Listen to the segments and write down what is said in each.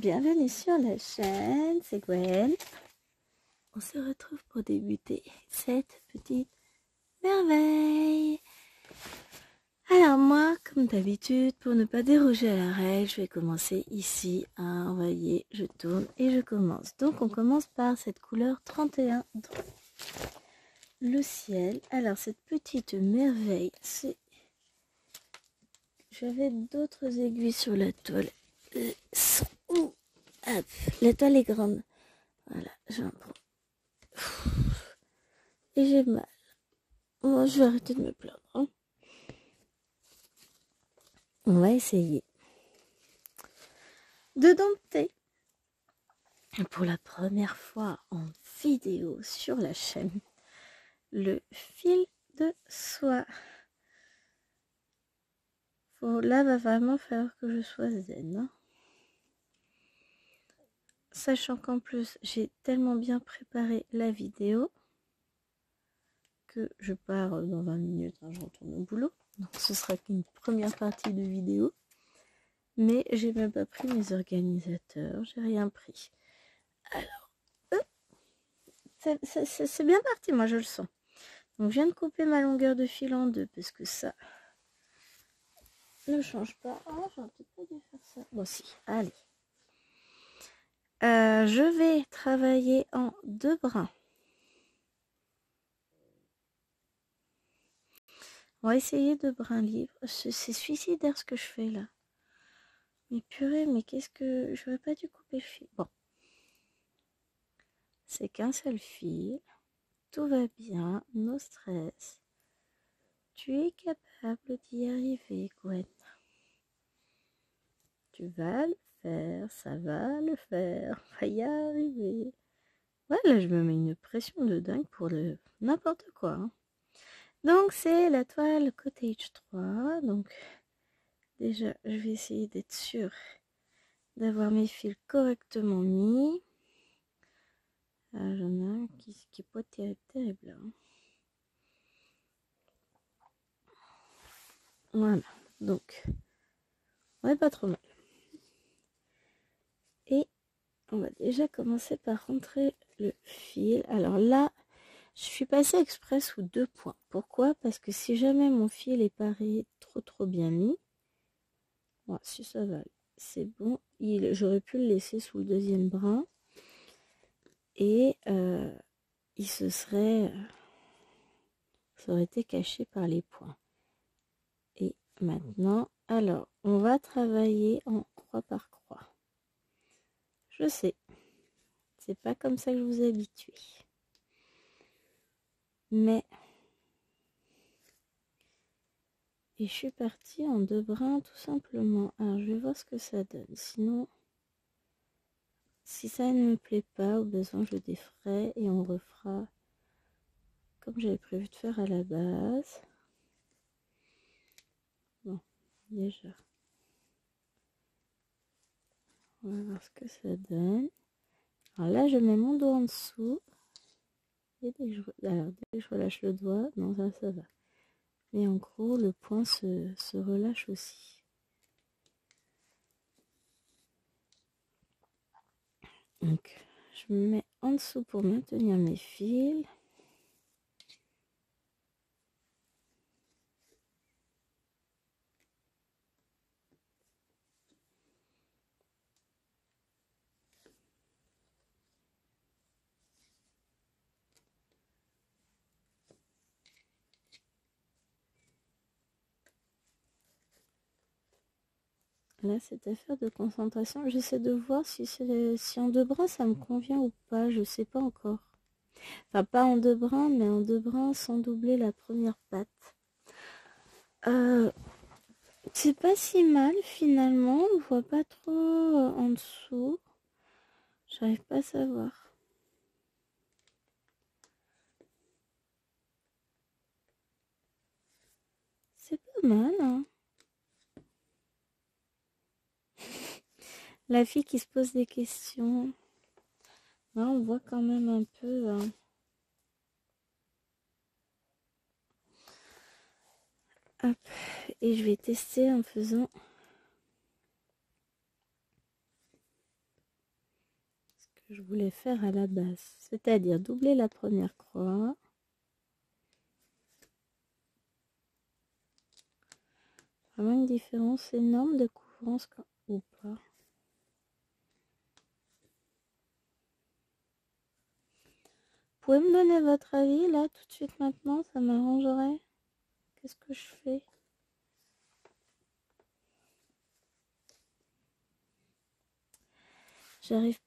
bienvenue sur la chaîne, c'est Gwen. On se retrouve pour débuter cette petite merveille. Alors moi, comme d'habitude, pour ne pas déroger à la règle, je vais commencer ici. Vous voyez, je tourne et je commence. Donc on commence par cette couleur 31, le ciel. Alors cette petite merveille, c'est... J'avais d'autres aiguilles sur la toile. Hop, la toile est grande. Voilà, j'en prends. Et j'ai mal. Bon, je vais arrêter de me plaindre. Hein. On va essayer de dompter pour la première fois en vidéo sur la chaîne le fil de soie. Là, va vraiment falloir que je sois zen. Hein. Sachant qu'en plus, j'ai tellement bien préparé la vidéo que je pars dans 20 minutes, hein, je retourne au boulot. Donc ce sera qu'une première partie de vidéo. Mais j'ai même pas pris mes organisateurs, j'ai rien pris. Alors, c'est bien parti, moi je le sens. Donc je viens de couper ma longueur de fil en deux parce que ça ne change pas. Oh, j'aurais peut-être pas dû faire ça. Bon si, allez. Je vais travailler en deux brins. On va essayer deux brins libres. C'est suicidaire ce que je fais là. Mais purée, mais qu'est-ce que... J'aurais pas dû couper le fil. Bon. C'est qu'un seul fil. Tout va bien. No stress. Tu es capable d'y arriver, Gwen. Tu vas le faire. Ça va le faire. On va y arriver. Ouais, là, je me mets une pression de dingue pour le n'importe quoi. Hein. Donc, c'est la toile Cottage 3. Donc, déjà, je vais essayer d'être sûre d'avoir mes fils correctement mis. J'en ai un qui est pas terrible. Hein. Voilà. Donc, ouais, pas trop mal. Et on va déjà commencer par rentrer le fil. Alors là, je suis passée exprès sous 2 points. Pourquoi? Parce que si jamais mon fil est pareil trop bien mis, bon, si ça va, c'est bon. J'aurais pu le laisser sous le deuxième brin et il ça aurait été caché par les points. Et maintenant, alors, on va travailler en croix par croix. Je sais, c'est pas comme ça que je vous ai habitué. Mais... Et je suis partie en deux brins tout simplement. Alors je vais voir ce que ça donne. Sinon, si ça ne me plaît pas, au besoin je déferai et on refera comme j'avais prévu de faire à la base. Bon, déjà. On va voir ce que ça donne. Alors là, je mets mon doigt en dessous. Et dès que je relâche le doigt, non, ça va. Et en gros, le point se relâche aussi. Donc, je me mets en dessous pour maintenir mes fils. Là, cette affaire de concentration, j'essaie de voir si en deux brins ça me convient ou pas, je sais pas encore. Enfin, pas en deux brins, mais en deux brins sans doubler la première patte. C'est pas si mal finalement, on voit pas trop en dessous. J'arrive pas à savoir. C'est pas mal, hein. La fille qui se pose des questions. Là, on voit quand même un peu... Hein. Hop. Et je vais tester en faisant... je voulais faire à la base, c'est-à-dire doubler la première croix, vraiment une différence énorme de couvrance ou pas. Vous pouvez me donner votre avis là tout de suite maintenant, ça m'arrangerait. Qu'est-ce que je fais? J'arrive.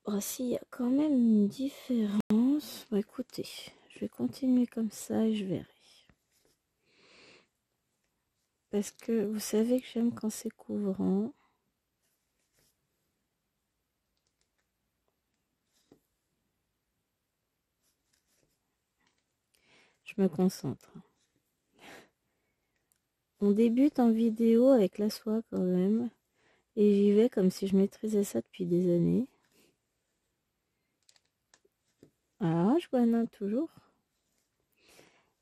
Oh, si, il y a quand même une différence. Bon, écoutez, je vais continuer comme ça et je verrai. Parce que vous savez que j'aime quand c'est couvrant. Je me concentre. On débute en vidéo avec la soie quand même. Et j'y vais comme si je maîtrisais ça depuis des années. Ah, je vois toujours.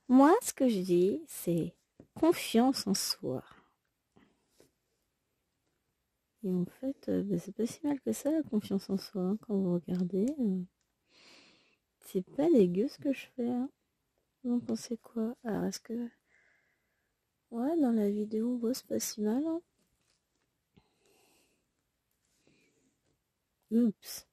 Moi, ce que je dis, c'est confiance en soi. Et en fait, c'est pas si mal que ça, la confiance en soi, hein, quand vous regardez. C'est pas dégueu ce que je fais. Hein. Vous en pensez quoi? Alors, est-ce que... Ouais, dans la vidéo, on voit, c'est pas si mal. Hein. Oups.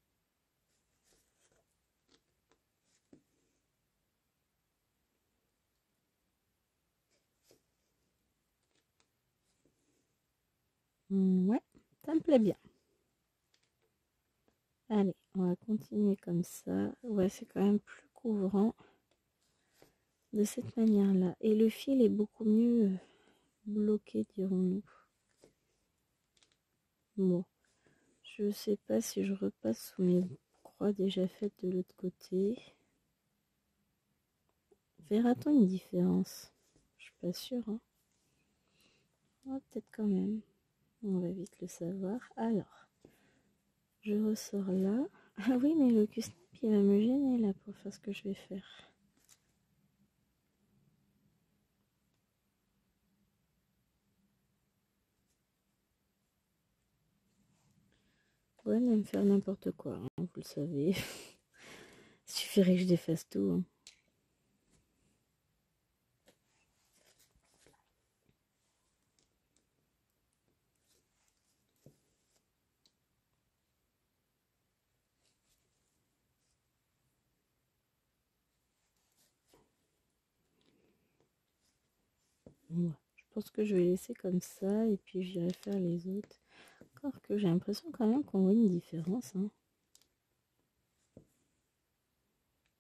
Ouais, ça me plaît bien. Allez, on va continuer comme ça. Ouais, c'est quand même plus couvrant de cette manière-là. Et le fil est beaucoup mieux bloqué, dirons-nous. Bon, je sais pas si je repasse sous mes croix déjà faites de l'autre côté. Verra-t-on une différence? Je suis pas sûre. Hein. Oh, peut-être quand même. On va vite le savoir. Alors, je ressors là. Ah oui, mais le Q-snap, il va me gêner là pour faire ce que je vais faire. Ouais, elle me faire n'importe quoi, hein, vous le savez. Il suffirait que je défasse tout. Hein. Ouais, je pense que je vais laisser comme ça et puis j'irai faire les autres. Encore que j'ai l'impression quand même qu'on voit une différence. Hein.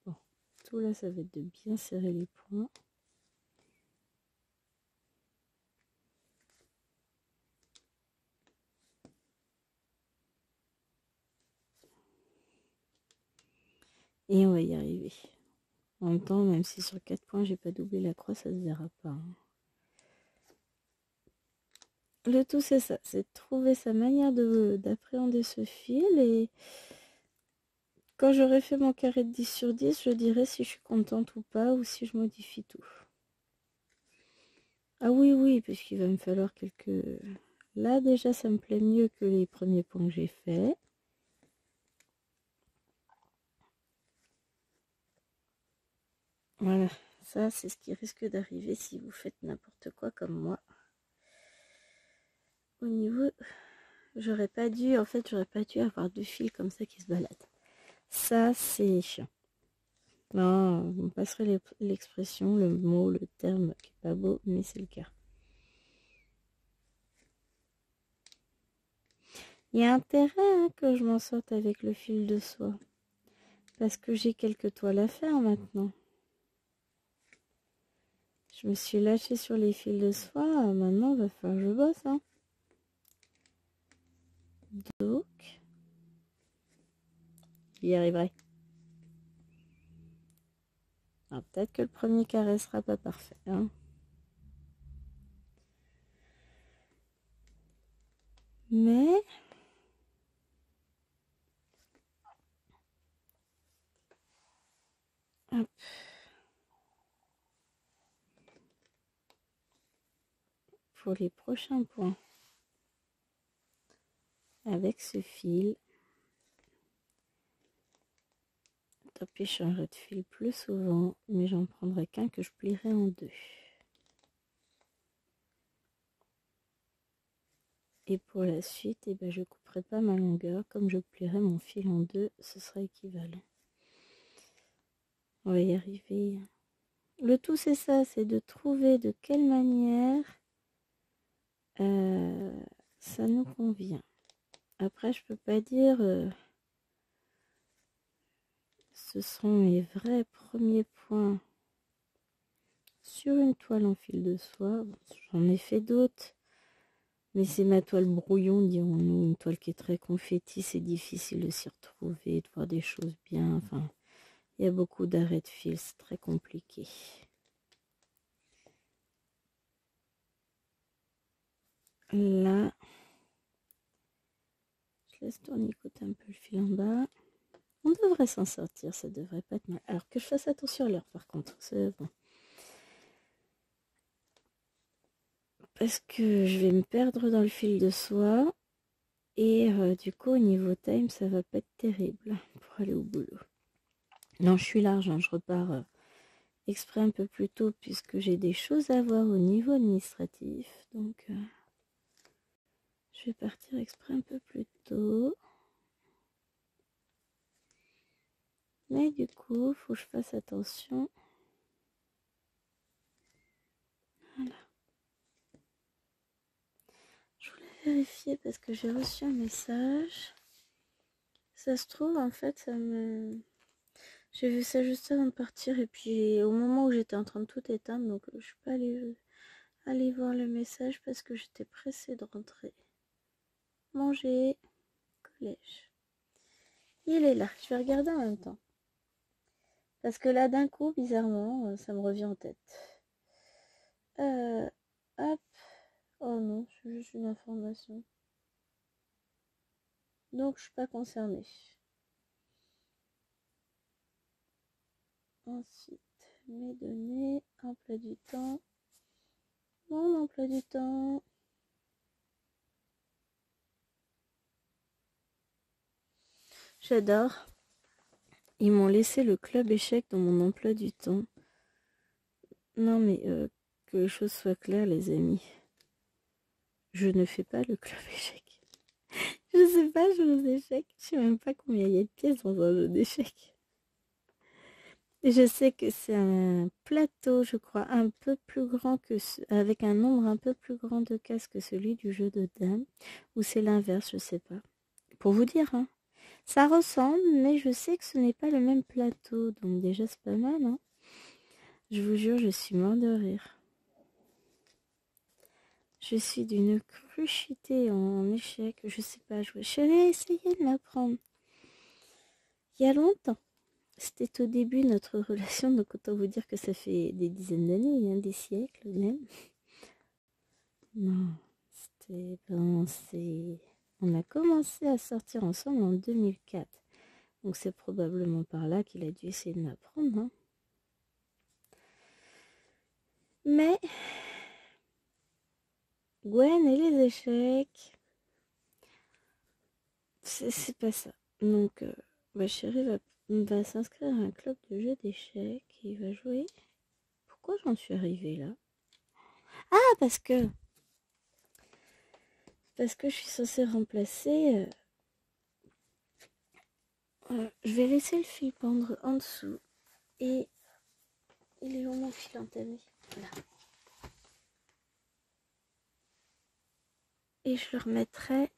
Bon, tout là, ça va être de bien serrer les points. Et on va y arriver. En même temps, même si sur 4 points, j'ai pas doublé la croix, ça se verra pas. Hein. Le tout, c'est ça, c'est de trouver sa manière d'appréhender ce fil. Et quand j'aurai fait mon carré de 10 sur 10, je dirai si je suis contente ou pas, ou si je modifie tout. Ah oui, oui, puisqu'il va me falloir quelques... Là, déjà, ça me plaît mieux que les premiers points que j'ai faits. Voilà, ça, c'est ce qui risque d'arriver si vous faites n'importe quoi comme moi. Au niveau... J'aurais pas dû... En fait, j'aurais pas dû avoir deux fils comme ça qui se baladent. Ça, c'est chiant. Non, on passerait l'expression, le mot, le terme qui est pas beau, mais c'est le cas. Il y a intérêt hein, que je m'en sorte avec le fil de soie. Parce que j'ai quelques toiles à faire maintenant. Je me suis lâchée sur les fils de soie. Maintenant, il va falloir que je bosse. Hein. Donc, j'y arriverai. Alors, peut-être que le premier carré sera pas parfait. Hein. Mais... Hop. Pour les prochains points. Avec ce fil. puis je changerai de fil plus souvent, mais j'en prendrai qu'un que je plierai en deux. Et pour la suite, eh ben, je couperai pas ma longueur, comme je plierai mon fil en deux, ce sera équivalent. On va y arriver. Le tout c'est ça, c'est de trouver de quelle manière ça nous convient. Après, je peux pas dire ce sont mes vrais premiers points sur une toile en fil de soie. J'en ai fait d'autres, mais c'est ma toile brouillon, dirons-nous, une toile qui est très confetti, c'est difficile de s'y retrouver, de voir des choses bien. Enfin, il y a beaucoup d'arrêts de fil, c'est très compliqué. Là, je laisse tournicoter un peu le fil en bas. On devrait s'en sortir, ça devrait pas être mal. Alors que je fasse attention à l'heure par contre, c'est bon. Parce que je vais me perdre dans le fil de soie. Et du coup, au niveau time, ça va pas être terrible pour aller au boulot. Non, je suis large, hein, je repars exprès un peu plus tôt puisque j'ai des choses à voir au niveau administratif. Donc, je vais partir exprès un peu plus tôt. Mais du coup, faut que je fasse attention. Voilà. Je voulais vérifier parce que j'ai reçu un message. Ça se trouve, en fait, ça me... J'ai vu ça juste avant de partir et puis au moment où j'étais en train de tout éteindre, donc je suis pas allée voir le message parce que j'étais pressée de rentrer. Manger, collège. Il est là, je vais regarder en même temps. Parce que là, d'un coup, bizarrement, ça me revient en tête. Hop. Oh non, c'est juste une information. Donc, je suis pas concernée. Ensuite, mes données, emploi du temps. Mon emploi du temps. J'adore. Ils m'ont laissé le club échec dans mon emploi du temps. Non mais que les choses soient claires les amis. Je ne fais pas le club échec. Je sais pas jouer aux échecs. Je sais même pas combien il y a de pièces dans un jeu d'échecs. Je sais que c'est un plateau, je crois, un peu plus grand que avec un nombre un peu plus grand de cases que celui du jeu de dames. Ou c'est l'inverse, je sais pas. Pour vous dire, hein. Ça ressemble, mais je sais que ce n'est pas le même plateau. Donc déjà c'est pas mal, hein. Je vous jure, je suis mort de rire. Je suis d'une cruchité en échec. Je sais pas jouer. J'avais essayé de m'apprendre. Il y a longtemps. C'était au début de notre relation, donc autant vous dire que ça fait des dizaines d'années, hein, des siècles même. Non, c'était... Ben, on a commencé à sortir ensemble en 2004. Donc c'est probablement par là qu'il a dû essayer de m'apprendre. Hein. Mais... Gwen et les échecs... C'est pas ça. Donc, ma chérie va s'inscrire à un club de jeux d'échecs et il va jouer. Pourquoi j'en suis arrivée là? Ah, parce que je suis censée remplacer. Je vais laisser le fil pendre en dessous. Et il est où mon fil entamé? Voilà. Et je le remettrai.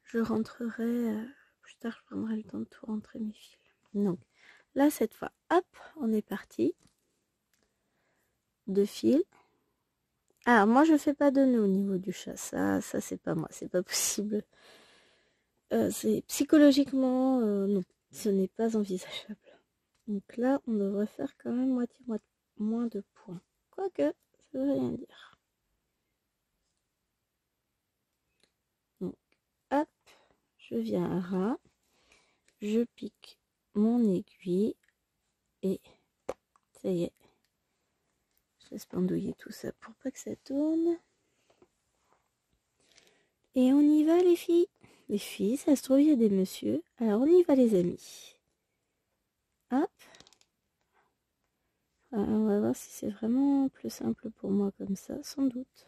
Je rentrerai. Plus tard, je prendrai le temps de tout rentrer mes fils. Donc, là, cette fois, hop, on est parti. 2 fils. Ah, moi je fais pas de nœud au niveau du chat, ça c'est pas moi, c'est pas possible. C'est psychologiquement, non, ce n'est pas envisageable. Donc là, on devrait faire quand même moitié moins de points. Quoique, ça veut rien dire. Donc, hop, je viens à ras, je pique mon aiguille et ça y est. Je laisse pendouiller tout ça pour pas que ça tourne. Et on y va les filles. Les filles, ça se trouve, il y a des messieurs. Alors on y va les amis. Hop. On va voir si c'est vraiment plus simple pour moi comme ça, sans doute.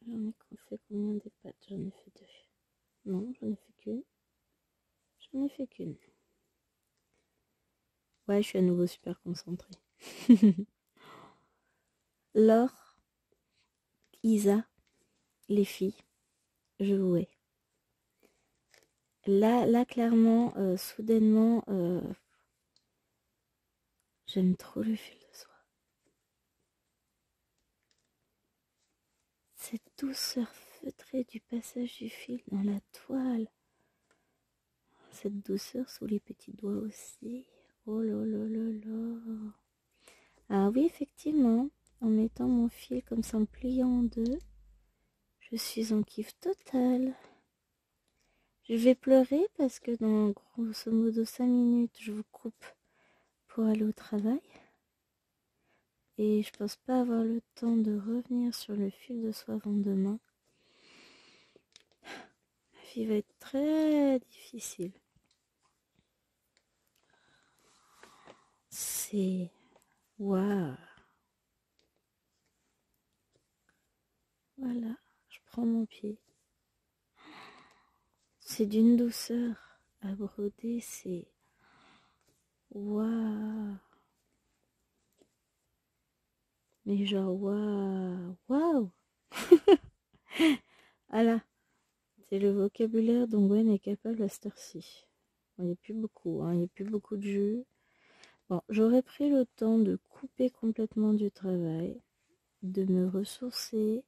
J'en ai fait combien des pattes? J'en ai fait 2. Non, j'en ai fait qu'une. J'en ai fait qu'une. Ouais, je suis à nouveau super concentrée. Laure, Isa, les filles, je vous hais. Là clairement, soudainement, j'aime trop le fil de soie. Cette douceur feutrée du passage du fil dans la toile. Cette douceur sous les petits doigts aussi. Oh là là là là. Ah oui, effectivement, en mettant mon fil comme ça en pliant en deux, je suis en kiff total. Je vais pleurer parce que dans grosso modo 5 minutes, je vous coupe pour aller au travail. Et je pense pas avoir le temps de revenir sur le fil de soie avant demain. Ma vie va être très difficile. C'est... Waouh. Voilà, je prends mon pied. C'est d'une douceur à broder, c'est... Waouh. Mais genre, waouh. Waouh. Voilà. C'est le vocabulaire dont Gwen est capable à cette heure-ci. Il n'y a plus beaucoup, hein. Il n'y a plus beaucoup de jus. Bon, j'aurais pris le temps de couper complètement du travail, de me ressourcer.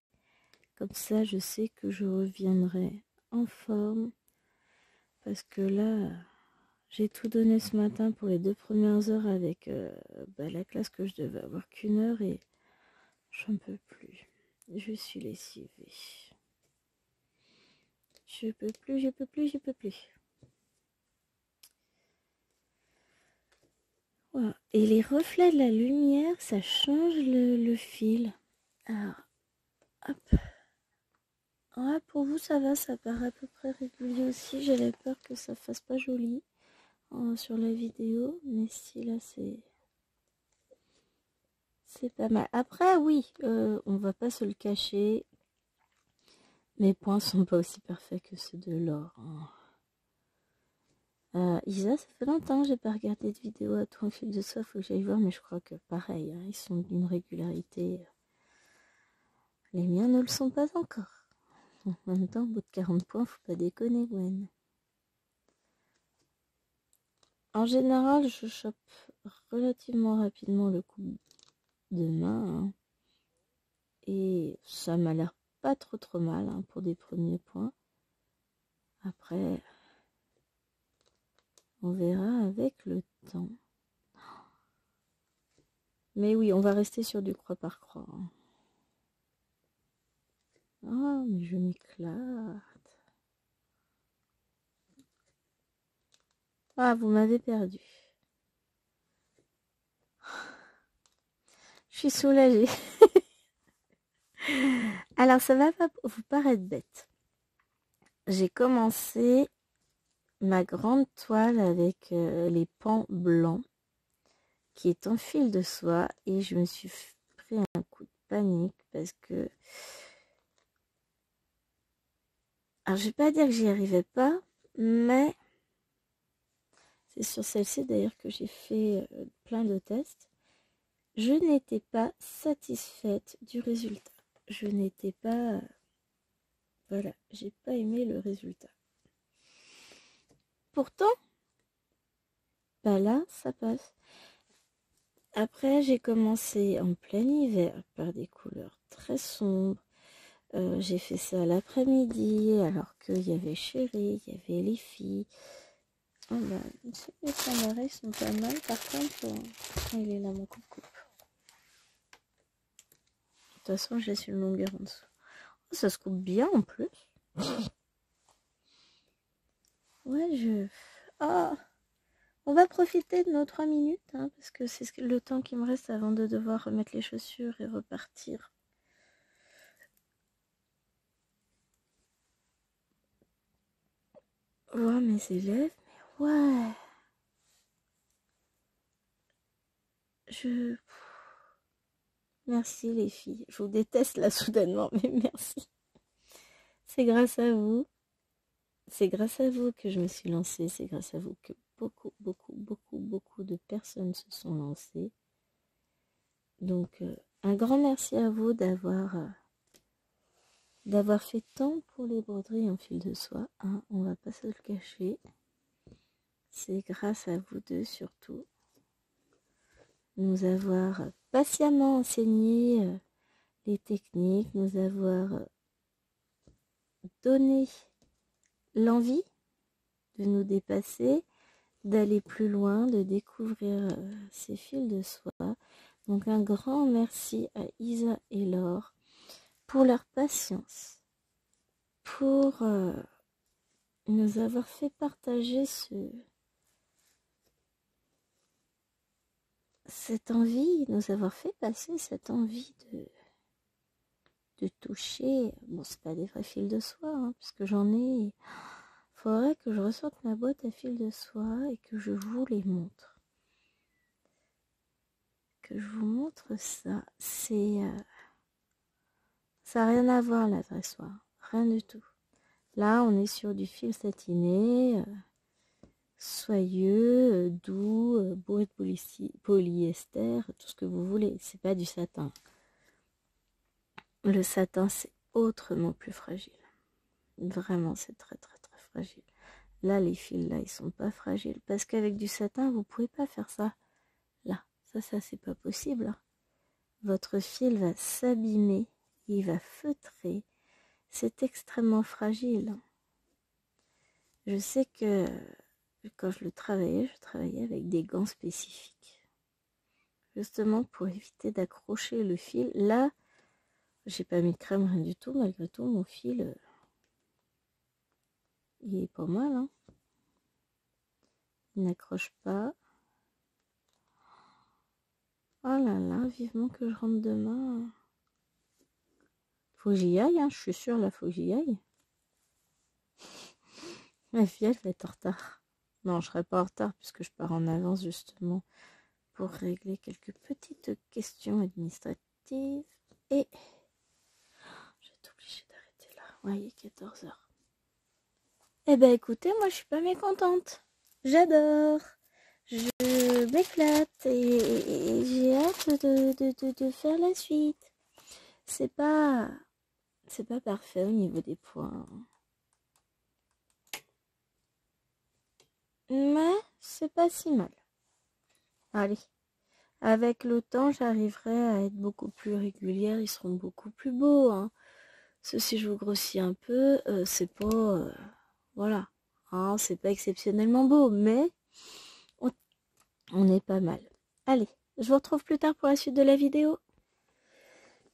Comme ça, je sais que je reviendrai en forme. Parce que là, j'ai tout donné ce matin pour les 2 premières heures avec la classe que je devais avoir qu'1 heure et j'en peux plus. Je suis lessivée. Je peux plus, je peux plus, je peux plus. Voilà. Et les reflets de la lumière, ça change le fil. Alors, hop. Ouais, pour vous, ça va, ça paraît à peu près régulier aussi. J'avais peur que ça fasse pas joli sur la vidéo. Mais si, là, c'est pas mal. Après, oui, on va pas se le cacher. Mes points sont pas aussi parfaits que ceux de Laure. Isa, ça fait longtemps que j'ai pas regardé de vidéo à toi en fil de soie, faut que j'aille voir, mais je crois que pareil, hein, ils sont d'une régularité. Les miens ne le sont pas encore. En même temps, au bout de 40 points, faut pas déconner, Gwen. En général, je chope relativement rapidement le coup de main. Hein, et ça m'a l'air pas trop mal hein, pour des premiers points. Après, on verra avec le temps. Mais oui, on va rester sur du croix par croix. Hein. Ah, mais je m'éclate. Ah, vous m'avez perdu. Je suis soulagée. Alors, ça va pas vous paraître bête. J'ai commencé ma grande toile avec les pans blancs qui est en fil de soie et je me suis pris un coup de panique parce que... Alors, je vais pas dire que j'y arrivais pas, mais c'est sur celle-ci d'ailleurs que j'ai fait plein de tests. Je n'étais pas satisfaite du résultat. Je n'étais pas... Voilà, j'ai pas aimé le résultat. Pourtant, bah là, ça passe. Après, j'ai commencé en plein hiver par des couleurs très sombres. J'ai fait ça l'après-midi alors qu'il y avait Chérie, il y avait les filles. Oh bah, les camarades sont pas mal par contre. Il est là mon coucou. façon, je laisse une longueur en dessous. Oh, ça se coupe bien en plus. Ouais, Ah, on va profiter de nos 3 minutes, hein, parce que c'est le temps qui me reste avant de devoir remettre les chaussures et repartir. Ouais, mes élèves, mais ouais. Merci les filles. Je vous déteste là soudainement, mais merci. C'est grâce à vous. C'est grâce à vous que je me suis lancée. C'est grâce à vous que beaucoup de personnes se sont lancées. Donc, un grand merci à vous d'avoir fait tant pour les broderies en fil de soie. Hein, on va pas se le cacher. C'est grâce à vous deux surtout. Nous avoir patiemment enseigné les techniques, nous avoir donné l'envie de nous dépasser, d'aller plus loin, de découvrir ces fils de soie. Donc un grand merci à Isa et Laure pour leur patience, pour nous avoir fait partager cette envie, nous avoir fait passer cette envie de toucher. Bon, c'est pas des vrais fils de soie, hein, parce que j'en ai. Faudrait que je ressorte ma boîte à fils de soie et que je vous les montre. Que je vous montre ça. Ça n'a rien à voir la vraie soie, rien du tout. Là, on est sur du fil satiné, soyeux, doux, bourré de polyester, tout ce que vous voulez. C'est pas du satin. Le satin, c'est autrement plus fragile. Vraiment, c'est très fragile. Là, les fils, là, ils sont pas fragiles. Parce qu'avec du satin, vous pouvez pas faire ça. Là, ça, c'est pas possible. Hein. Votre fil va s'abîmer, il va feutrer. C'est extrêmement fragile. Je sais que quand je travaillais avec des gants spécifiques. Justement pour éviter d'accrocher le fil. Là, j'ai pas mis de crème, rien du tout. Malgré tout, mon fil, il est pas mal. Hein. Il n'accroche pas. Oh là là, vivement que je rentre demain. Faut que j'y aille, hein, je suis sûre, là, faut que j'y aille. Ma fille, elle va être en retard. Non, je serai pas en retard puisque je pars en avance justement pour régler quelques petites questions administratives. Et je vais être obligée d'arrêter là. Ouais, il est 14h. Eh ben écoutez, moi je suis pas mécontente. J'adore. Je m'éclate et j'ai hâte de faire la suite. C'est pas parfait au niveau des points. Mais c'est pas si mal. Allez, avec le temps, j'arriverai à être beaucoup plus régulière. Ils seront beaucoup plus beaux. Hein. Si je vous grossis un peu, c'est pas... voilà. Hein, c'est pas exceptionnellement beau, mais on est pas mal. Allez, je vous retrouve plus tard pour la suite de la vidéo.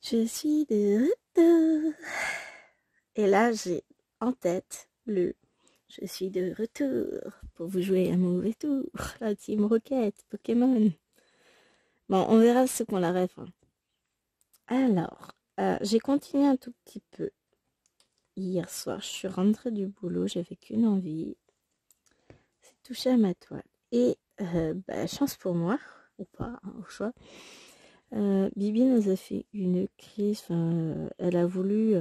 Je suis de retour. Et là, j'ai en tête je suis de retour pour vous jouer un mauvais tour. La Team Rocket, Pokémon. Bon, on verra ce qu'on la ref. Hein. Alors, j'ai continué un tout petit peu. Hier soir, je suis rentrée du boulot, j'avais qu'une envie. C'est toucher à ma toile. Et, chance pour moi, ou pas, hein, au choix. Bibi nous a fait une crise. Elle a voulu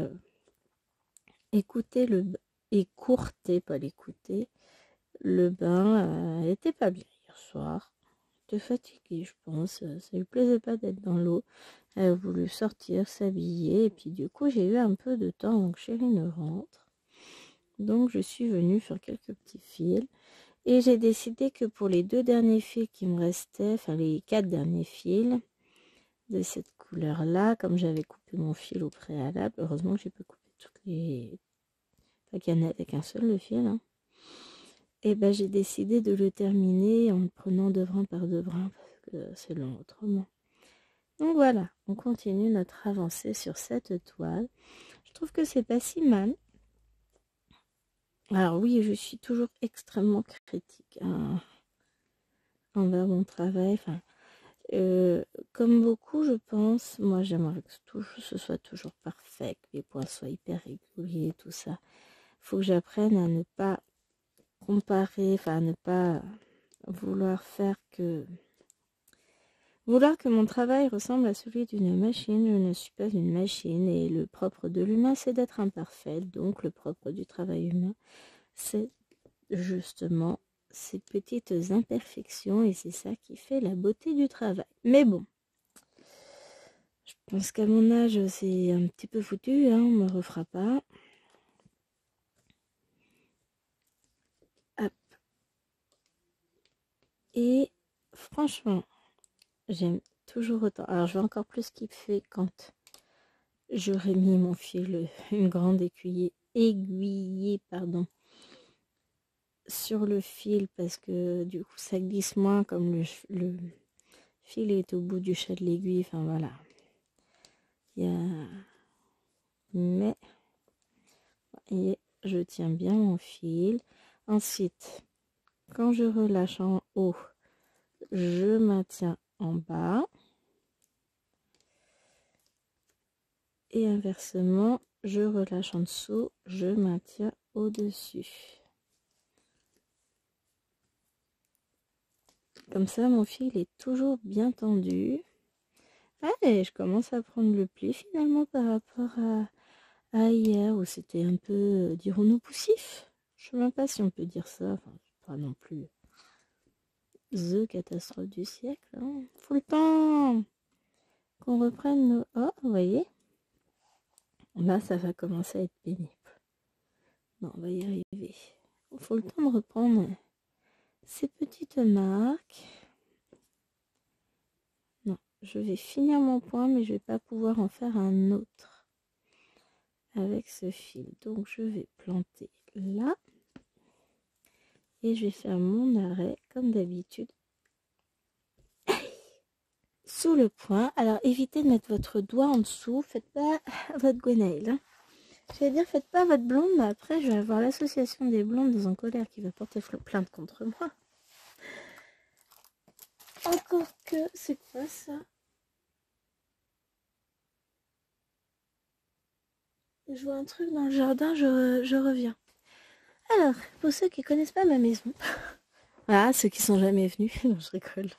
écourter, pas l'écouter. Le bain, elle était pas bien hier soir. Elle était fatiguée, je pense. Ça lui plaisait pas d'être dans l'eau. Elle a voulu sortir, s'habiller. Et puis du coup, j'ai eu un peu de temps avant que Chérie ne rentre. Donc, je suis venue faire quelques petits fils. Et j'ai décidé que pour les 2 derniers fils qui me restaient, enfin les 4 derniers fils de cette couleur-là, comme j'avais coupé mon fil au préalable, heureusement que j'ai pas coupé toutes les... Enfin, qu'il y en a avec un seul le fil, hein. Et ben j'ai décidé de le terminer en le prenant de brin par de brin, parce que c'est long autrement. Donc voilà, on continue notre avancée sur cette toile. Je trouve que c'est pas si mal. Alors oui, je suis toujours extrêmement critique envers mon travail. Enfin, comme beaucoup, je pense, moi j'aimerais que ce soit toujours parfait, que les points soient hyper réguliers, tout ça. Faut que j'apprenne à ne pas comparer, enfin à ne pas vouloir que mon travail ressemble à celui d'une machine. Je ne suis pas une machine et le propre de l'humain, c'est d'être imparfait. Donc le propre du travail humain, c'est justement ces petites imperfections et c'est ça qui fait la beauté du travail. Mais bon, je pense qu'à mon âge, c'est un petit peu foutu, hein, on me refera pas. Hop. Et franchement, j'aime toujours autant. Alors, je vais encore plus kiffer quand j'aurai mis mon fil, une grande aiguillée, pardon, sur le fil parce que du coup, ça glisse moins comme le fil est au bout du chat de l'aiguille. Enfin, voilà. Il y a... Mais, et je tiens bien mon fil. Ensuite, quand je relâche en haut, je maintiens en bas. Et inversement, je relâche en dessous, je maintiens au-dessus. Comme ça, mon fil est toujours bien tendu. Allez, je commence à prendre le pli finalement par rapport à hier où c'était un peu, dirons-nous, poussif. Je ne sais même pas si on peut dire ça. Enfin, pas non plus the catastrophe du siècle. Hein. Faut le temps qu'on reprenne nos... Oh, vous voyez. Là, ça va commencer à être pénible. Non, on va y arriver. Il faut le temps de reprendre ces petites marques. Non, je vais finir mon point, mais je vais pas pouvoir en faire un autre avec ce fil. Donc, je vais planter là. Et je vais faire mon arrêt, comme d'habitude, sous le point. Alors, évitez de mettre votre doigt en dessous. Faites pas votre gonaille. Hein. Je vais dire, faites pas votre blonde, mais après, je vais avoir l'association des blondes en colère qui va porter plainte contre moi. Encore que, c'est quoi ça? Je vois un truc dans le jardin, je reviens. Alors, pour ceux qui connaissent pas ma maison, voilà, ceux qui sont jamais venus, non, je rigole.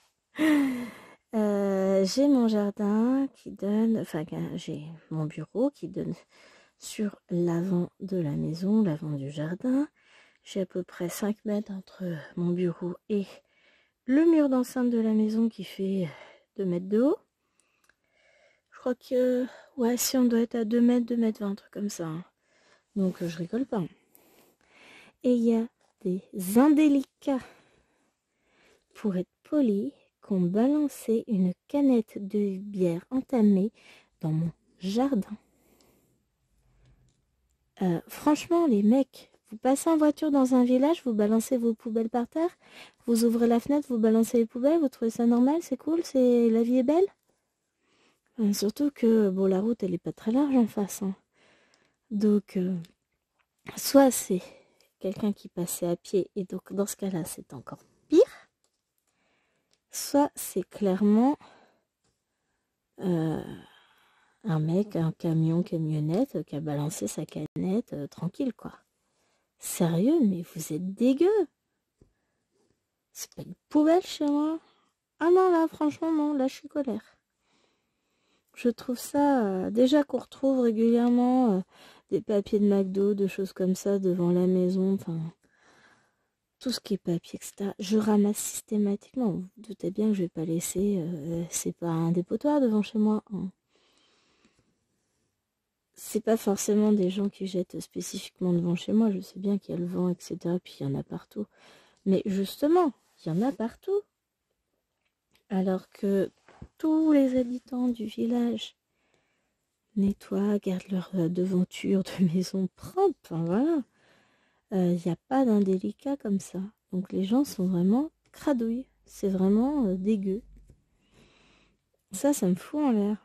J'ai mon jardin qui donne, enfin, j'ai mon bureau qui donne sur l'avant de la maison, l'avant du jardin. J'ai à peu près 5 mètres entre mon bureau et le mur d'enceinte de la maison qui fait 2 mètres de haut. Je crois que, ouais, si on doit être à 2 mètres, 2 mètres 20, un truc comme ça. Hein. Donc, je rigole pas. Et il y a des indélicats, pour être poli, qu'on balançait une canette de bière entamée dans mon jardin. Franchement, les mecs, vous passez en voiture dans un village, vous balancez vos poubelles par terre, vous ouvrez la fenêtre, vous balancez les poubelles, vous trouvez ça normal, c'est cool, la vie est belle. Surtout que, bon, la route, elle est pas très large en face. Hein. Donc, soit c'est quelqu'un qui passait à pied, et donc dans ce cas-là, c'est encore pire. Soit c'est clairement un mec, un camionnette qui a balancé sa canette tranquille, quoi. Sérieux, mais vous êtes dégueu. C'est pas une poubelle chez moi. Ah non, là, franchement, non, là, je suis colère. Je trouve ça, déjà qu'on retrouve régulièrement des papiers de McDo, de choses comme ça devant la maison, enfin, tout ce qui est papier, etc. Je ramasse systématiquement. Vous, vous doutez bien que je vais pas laisser, c'est pas un dépotoir devant chez moi. Hein. C'est pas forcément des gens qui jettent spécifiquement devant chez moi. Je sais bien qu'il y a le vent, etc. Puis il y en a partout. Mais justement, il y en a partout. Alors que tous les habitants du village nettoient, gardent leur devanture de maison propre. Enfin voilà. Il n'y a pas d'indélicat comme ça. Donc les gens sont vraiment cradouilles. C'est vraiment dégueu. Ça me fout en l'air.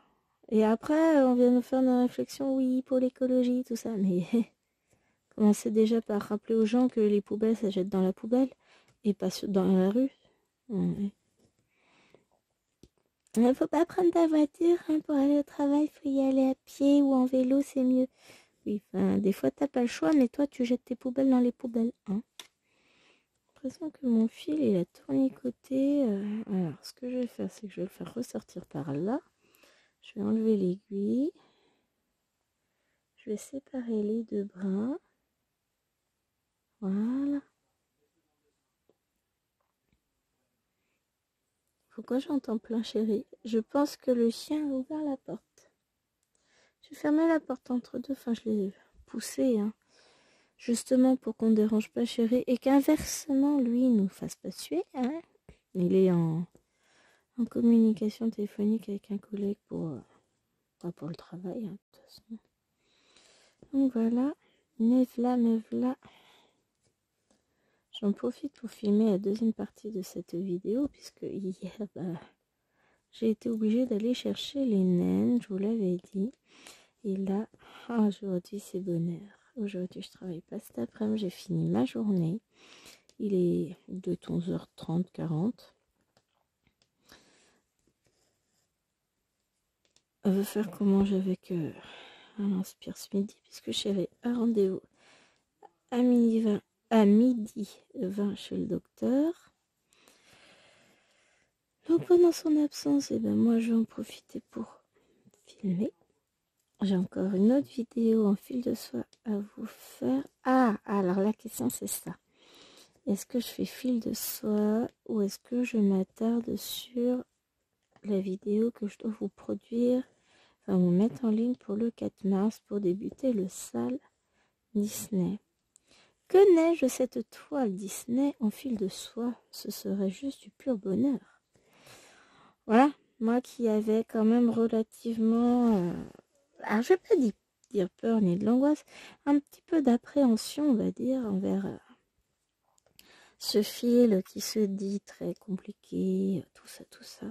Et après, on vient nous faire une réflexion, oui, pour l'écologie, tout ça. Mais commencez déjà par rappeler aux gens que les poubelles, ça jette dans la poubelle et pas dans la rue. Ouais. Il faut pas prendre ta voiture hein, pour aller au travail, faut y aller à pied ou en vélo, c'est mieux. Oui, enfin, des fois t'as pas le choix, mais toi tu jettes tes poubelles dans les poubelles. Hein. J'ai l'impression que mon fil il a tournicoté. Alors ce que je vais faire, c'est que je vais le faire ressortir par là. Je vais enlever l'aiguille. Je vais séparer les deux brins. Voilà. Pourquoi j'entends plein, chérie? Je pense que le chien a ouvert la porte. J'ai fermé la porte entre deux, enfin je l'ai poussée, hein, justement pour qu'on ne dérange pas chérie et qu'inversement lui nous fasse pas suer. Hein. Il est en communication téléphonique avec un collègue pas pour le travail, hein, de toute façon. Donc voilà, me v'là. J'en profite pour filmer la deuxième partie de cette vidéo puisque hier, j'ai été obligée d'aller chercher les naines, je vous l'avais dit. Et là, aujourd'hui c'est bonheur. Aujourd'hui je travaille pas cet après-midi, j'ai fini ma journée. Il est de 11h30, 40. On va faire comment avec un inspire ce midi puisque j'avais un rendez-vous à midi 20 chez le docteur. Donc pendant son absence, moi je vais en profiter pour filmer. J'ai encore une autre vidéo en fil de soie à vous faire. Ah, alors la question c'est ça. Est-ce que je fais fil de soie ou est-ce que je m'attarde sur la vidéo que je dois vous produire, enfin vous mettre en ligne pour le 4 mars pour débuter le sale Disney. Que n'ai-je de cette toile Disney en fil de soie? Ce serait juste du pur bonheur. Voilà, moi qui avais quand même relativement... alors je vais pas dire peur ni de l'angoisse, un petit peu d'appréhension on va dire envers ce fil qui se dit très compliqué, tout ça.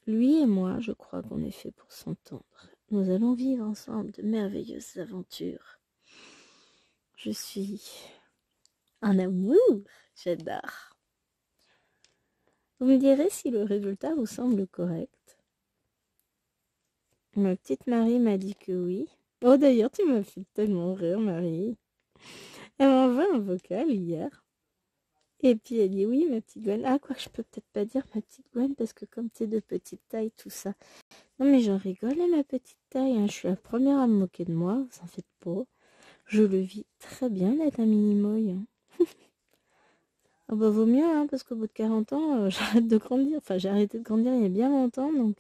Lui et moi, je crois qu'on est fait pour s'entendre. Nous allons vivre ensemble de merveilleuses aventures. Je suis en amour, j'adore. Vous me direz si le résultat vous semble correct. Ma petite Marie m'a dit que oui. Oh d'ailleurs, tu m'as fait tellement rire, Marie. Elle m'a envoyé un vocal hier. Et puis elle dit oui, ma petite Gwen. Ah, quoi, je peux peut-être pas dire ma petite Gwen parce que comme t'es de petite taille, tout ça. Non, mais j'en rigolais, ma petite taille. Hein. Je suis la première à me moquer de moi, vous en faites pas. Je le vis très bien d'être un mini-moy. Hein. Ah bah vaut mieux, hein, parce qu'au bout de 40 ans, j'arrête de grandir. Enfin, j'ai arrêté de grandir il y a bien longtemps, donc...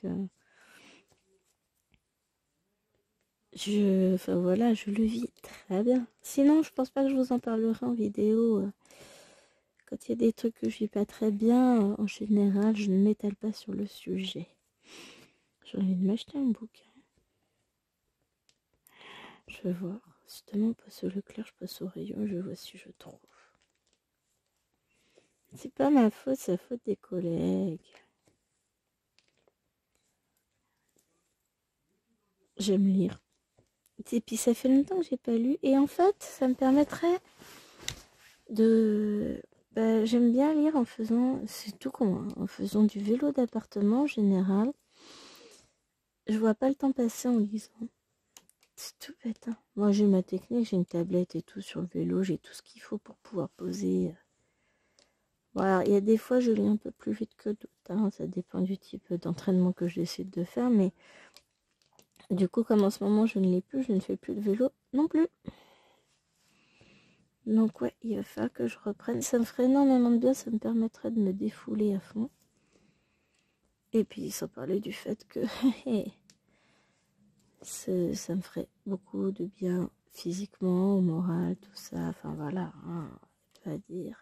Enfin voilà, je le vis très bien. Sinon, je pense pas que je vous en parlerai en vidéo. Quand il y a des trucs que je vis pas très bien, en général, je ne m'étale pas sur le sujet. J'ai envie de m'acheter un bouquin. Je vais voir. Si demain on passe au Leclerc, je passe au rayon, je vois si je trouve. C'est pas ma faute, c'est la faute des collègues. J'aime lire. Et puis ça fait longtemps que j'ai pas lu. Et en fait, ça me permettrait de... j'aime bien lire en faisant... C'est tout con, hein, en faisant du vélo d'appartement en général. Je vois pas le temps passer en lisant. C'est tout bête. Hein. Moi j'ai ma technique, j'ai une tablette et tout sur le vélo. J'ai tout ce qu'il faut pour pouvoir poser... Voilà, il y a des fois je lis un peu plus vite que d'autres, hein, ça dépend du type d'entraînement que je décide de faire, mais du coup comme en ce moment je ne lis plus, je ne fais plus de vélo non plus. Donc ouais, il va falloir que je reprenne, ça me ferait énormément de bien, ça me permettrait de me défouler à fond. Et puis sans parler du fait que ça me ferait beaucoup de bien physiquement, au moral, tout ça, enfin voilà, hein, pas dire.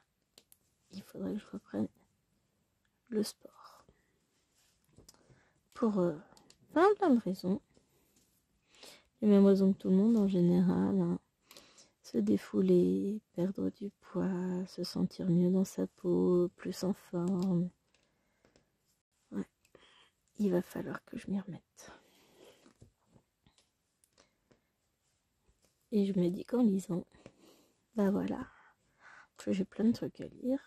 Il faudrait que je reprenne le sport. Pour plein de raisons. Les mêmes raisons que tout le monde en général. Hein. Se défouler, perdre du poids, se sentir mieux dans sa peau, plus en forme. Ouais. il va falloir que je m'y remette. Et je me dis qu'en lisant, bah voilà, j'ai plein de trucs à lire.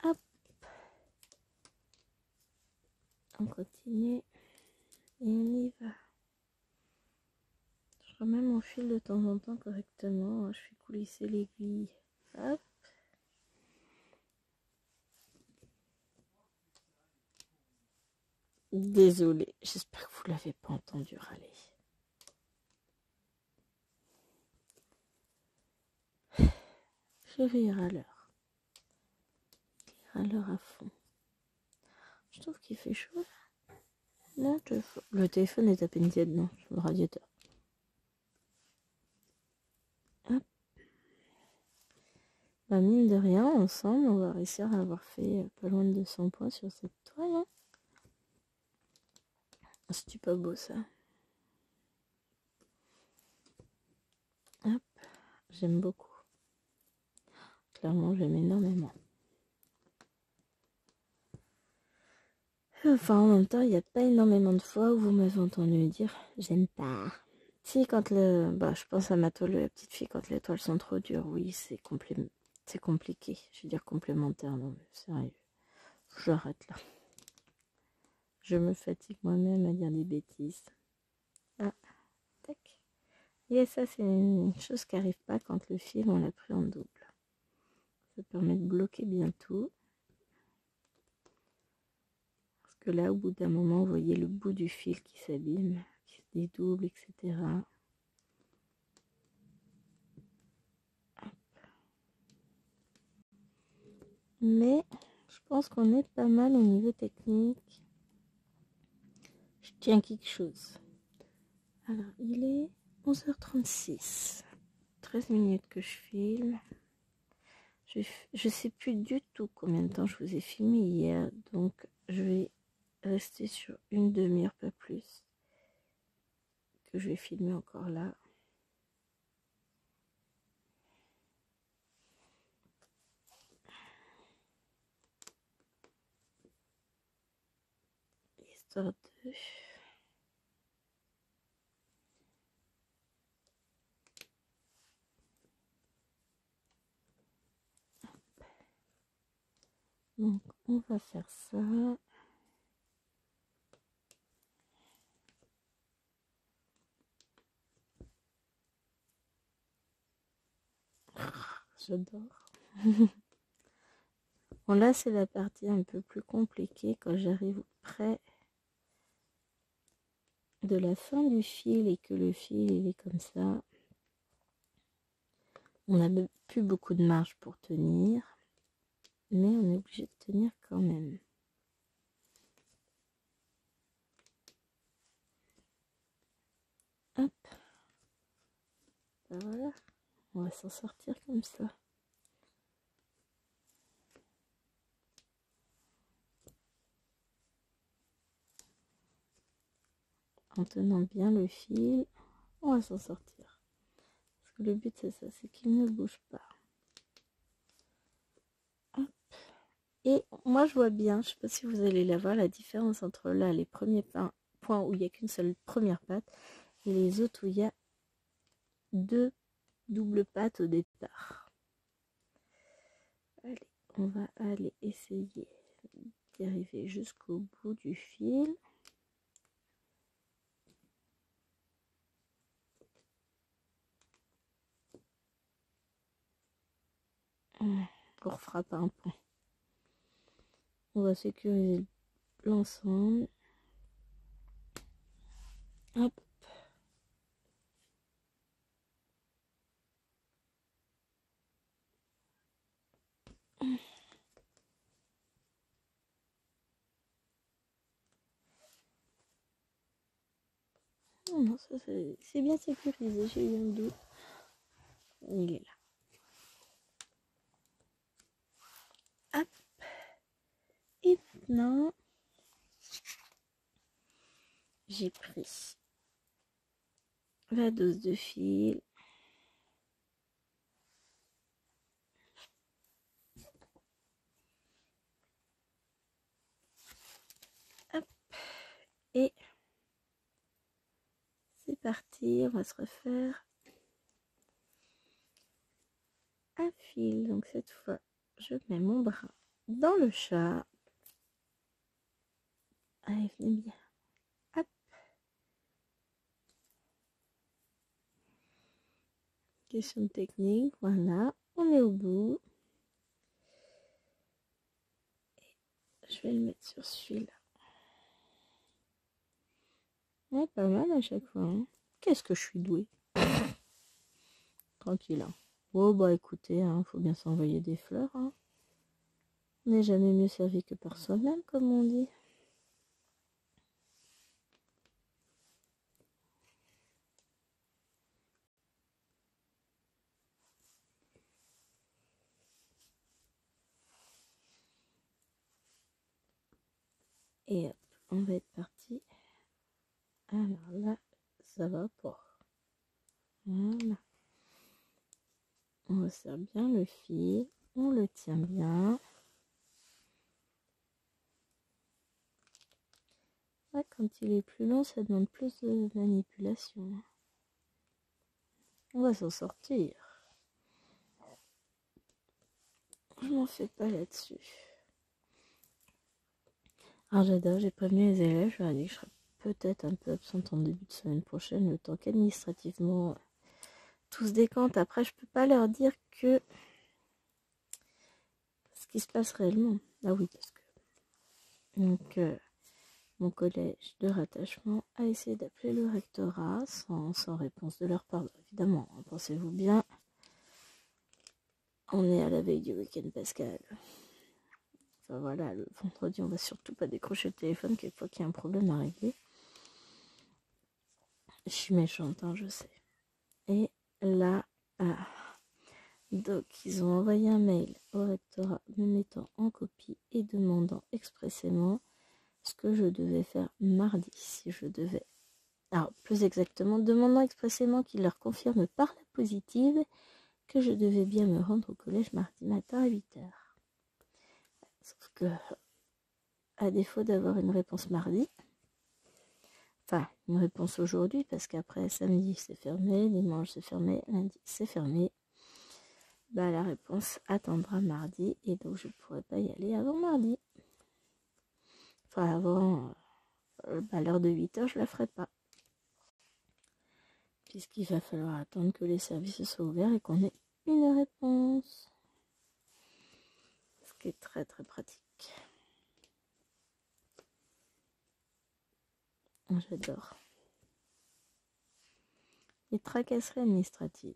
Hop, on continue et on y va. Je remets mon fil de temps en temps correctement. Je fais coulisser l'aiguille. Hop. Désolée, j'espère que vous l'avez pas entendu râler. Je vais y râleur. Râleur à fond. Je trouve qu'il fait chaud. Non, le téléphone est à peine tiède, non, sur le radiateur. Hop. Bah, mine de rien, ensemble, on va réussir à avoir fait pas loin de 200 points sur cette toile. Hein. C'est pas beau ça. Hop, j'aime beaucoup. Clairement, j'aime énormément. Enfin, en même temps, il n'y a pas énormément de fois où vous m'avez entendu dire j'aime pas. Si, quand je pense à ma toile de la petite fille, quand les toiles sont trop dures, oui, c'est compliqué. Je veux dire complémentaire, non, mais sérieux. J'arrête là. Je me fatigue moi-même à dire des bêtises. Ah, tac. Et ça, c'est une chose qui n'arrive pas quand le fil, on l'a pris en double. Ça permet de bloquer bien tout. Parce que là, au bout d'un moment, vous voyez le bout du fil qui s'abîme, qui se dédouble, etc. Mais je pense qu'on est pas mal au niveau technique. Je tiens quelque chose. Alors, il est 11h36. 13 minutes que je filme. Je sais plus du tout combien de temps je vous ai filmé hier. Donc, je vais rester sur une demi-heure, pas plus. Que je vais filmer encore là. Histoire de... Donc, on va faire ça. J'adore. Bon, là, c'est la partie un peu plus compliquée quand j'arrive près de la fin du fil et que le fil il est comme ça. On n'a plus beaucoup de marge pour tenir, mais on est obligé de tenir quand même. Hop. Ben voilà. On va s'en sortir comme ça. En tenant bien le fil, on va s'en sortir. Parce que le but c'est ça, c'est qu'il ne bouge pas. Hop. Et moi je vois bien, je ne sais pas si vous allez la voir, la différence entre là les premiers points où il n'y a qu'une seule première patte et les autres où il y a deux doubles pattes au départ. Allez, on va aller essayer d'y arriver jusqu'au bout du fil. On refera pas un point. On va sécuriser l'ensemble. Hop. Non, ça c'est bien sécurisé, j'ai eu un doute. Il est là. Hop. Et maintenant, j'ai pris la dose de fil. parti, on va se refaire un fil. Donc cette fois, je mets mon bras dans le chat. Allez, venez bien. Hop. Question technique, voilà. On est au bout. Et je vais le mettre sur celui-là. Ouais, pas mal à chaque fois. Hein. Qu'est-ce que je suis douée. Tranquille. Hein. Oh bah écoutez, hein, faut bien s'envoyer des fleurs. Hein. On n'est jamais mieux servi que par soi-même, comme on dit. Et hop, on va être parti. Alors là, ça va pas. Voilà. On resserre bien le fil. On le tient bien. Ouais, quand il est plus long, ça demande plus de manipulation. On va s'en sortir. Je m'en fais pas là-dessus. Alors j'adore, j'ai prévenu les élèves, je leur ai dit que je serais peut-être un peu absente en début de semaine prochaine, le temps qu'administrativement tout se décante. Après, je peux pas leur dire que ce qui se passe réellement. Ah oui, parce que donc mon collège de rattachement a essayé d'appeler le rectorat sans réponse de leur part. Évidemment, hein, pensez-vous bien, on est à la veille du week-end pascal. Enfin voilà, le vendredi, on va surtout pas décrocher le téléphone quelquefois qu'il y a un problème à régler. Je suis méchante, hein, je sais. Et là, donc ils ont envoyé un mail au rectorat me mettant en copie et demandant expressément ce que je devais faire mardi, si je devais. Alors, plus exactement, demandant expressément qu'ils leur confirment par la positive que je devais bien me rendre au collège mardi matin à 8h. Sauf que, à défaut d'avoir une réponse mardi, enfin, une réponse aujourd'hui, parce qu'après, samedi, c'est fermé, dimanche, c'est fermé, lundi, c'est fermé, bah, la réponse attendra mardi, et donc je ne pourrai pas y aller avant mardi. Enfin, avant l'heure de 8h, je la ferai pas. Puisqu'il va falloir attendre que les services soient ouverts et qu'on ait une réponse. Ce qui est très très pratique. J'adore. Les tracasseries administratives.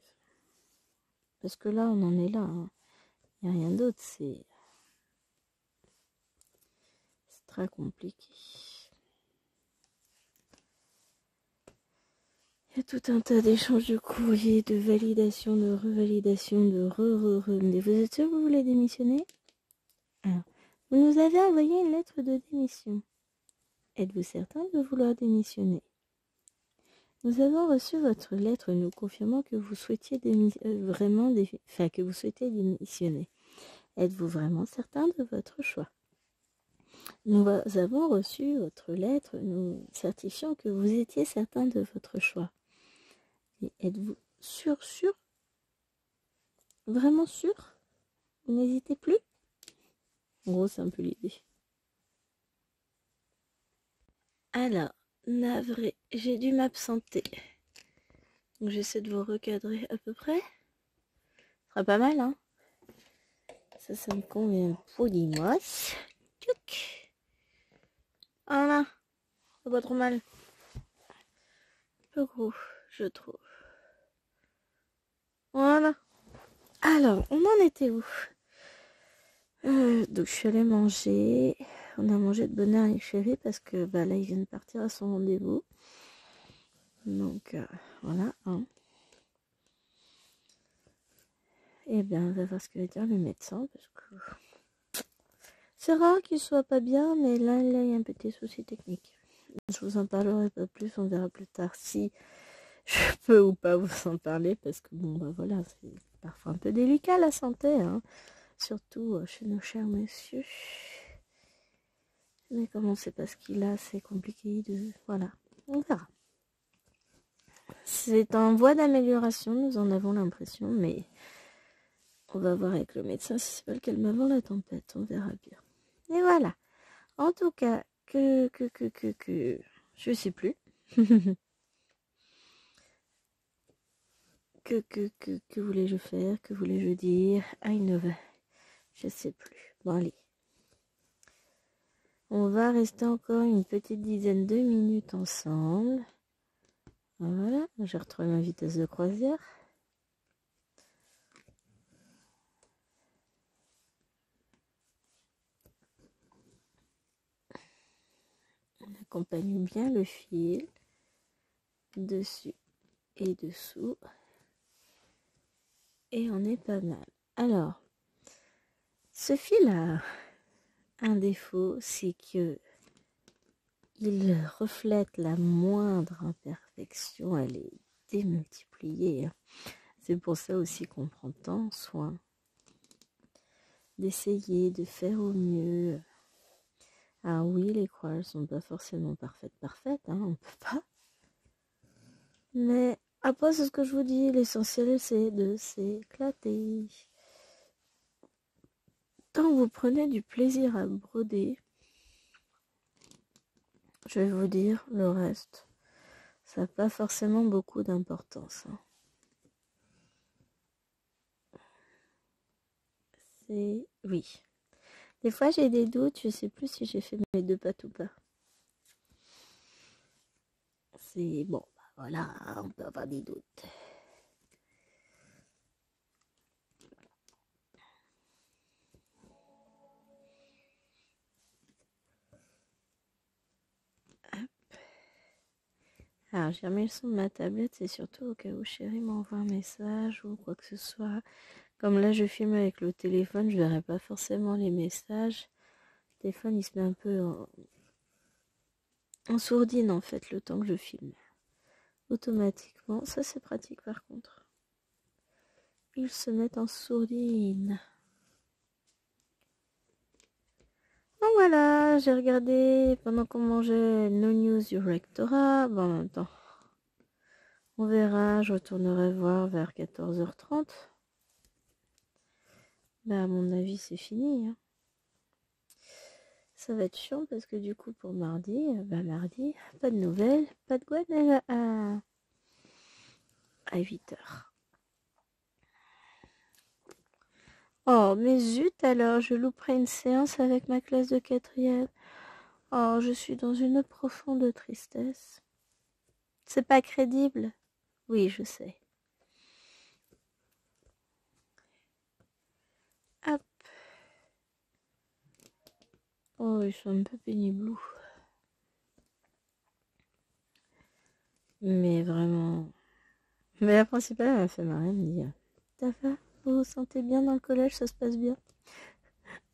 Parce que là, on en est là. Hein. Il n'y a rien d'autre. C'est très compliqué. Il y a tout un tas d'échanges de courriers, de validation, de revalidation, de Mais vous êtes sûr que vous voulez démissionner? Alors, vous nous avez envoyé une lettre de démission. Êtes-vous certain de vouloir démissionner? Nous avons reçu votre lettre nous confirmant que vous souhaitiez que vous souhaitez démissionner. Êtes-vous vraiment certain de votre choix? Nous avons reçu votre lettre nous certifiant que vous étiez certain de votre choix. Et êtes-vous sûr? Vraiment sûr? Vous n'hésitez plus? En gros, c'est un peu l'idée. Alors, navré, j'ai dû m'absenter. Donc j'essaie de vous recadrer à peu près. Ce sera pas mal, hein? Ça me convient pour dis-moi. Tchouk. Voilà, c'est pas trop mal. Un peu gros, je trouve. Voilà. Alors, on en était où? Donc je suis allée manger. On a mangé de bonne heure avec chéri parce que là il vient de partir à son rendez-vous. Donc voilà. Hein. Et bien on va voir ce que va dire le médecin parce que c'est rare qu'il soit pas bien, mais là il y a un petit souci technique. Je vous en parlerai pas plus, on verra plus tard si je peux ou pas vous en parler parce que bon bah voilà, c'est parfois un peu délicat la santé, hein. Surtout chez nos chers messieurs. Mais comme on ne sait pas ce qu'il a, c'est compliqué de... Voilà, on verra. C'est en voie d'amélioration, nous en avons l'impression, mais on va voir avec le médecin si c'est pas le calme avant la tempête, on verra bien. Et voilà. En tout cas, je sais plus. que voulais-je faire? Que voulais-je dire? I never. Je sais plus. Bon, allez. On va rester encore une petite dizaine de minutes ensemble. Voilà, j'ai retrouvé ma vitesse de croisière. On accompagne bien le fil, dessus et dessous. Et on est pas mal. Alors, ce fil a un défaut, c'est que il reflète la moindre imperfection, elle est démultipliée. C'est pour ça aussi qu'on prend tant soin d'essayer de faire au mieux. Ah oui, les croix, elles sont pas forcément parfaites, hein, on peut pas. Mais après, c'est ce que je vous dis, l'essentiel c'est de s'éclater. Quand vous prenez du plaisir à broder, je vais vous dire, le reste, ça n'a pas forcément beaucoup d'importance. Hein. C'est... Oui. Des fois, j'ai des doutes, je sais plus si j'ai fait mes 2 pattes ou pas. C'est bon, bah voilà, on peut avoir des doutes. Alors, j'ai remis le son de ma tablette, c'est surtout au cas où chérie m'envoie un message ou quoi que ce soit. Comme là, je filme avec le téléphone, je verrai pas forcément les messages. Le téléphone, il se met un peu en sourdine, en fait, le temps que je filme. Automatiquement, ça c'est pratique par contre. Ils se mettent en sourdine. Donc voilà, j'ai regardé pendant qu'on mangeait No News du Rectorat. Bon, en même temps, on verra, je retournerai voir vers 14h30. Bah, à mon avis, c'est fini. Hein. Ça va être chiant parce que du coup, pour mardi, pas de nouvelles, pas de Gwen à 8h. Oh, mais zut alors, je louperai une séance avec ma classe de 4e. Oh, je suis dans une profonde tristesse. C'est pas crédible. Oui, je sais. Hop. Oh, ils sont un peu pénibles. Mais vraiment. Mais la principale, elle m'a fait marrer, elle me dit ça va? Vous vous sentez bien dans le collège? Ça se passe bien?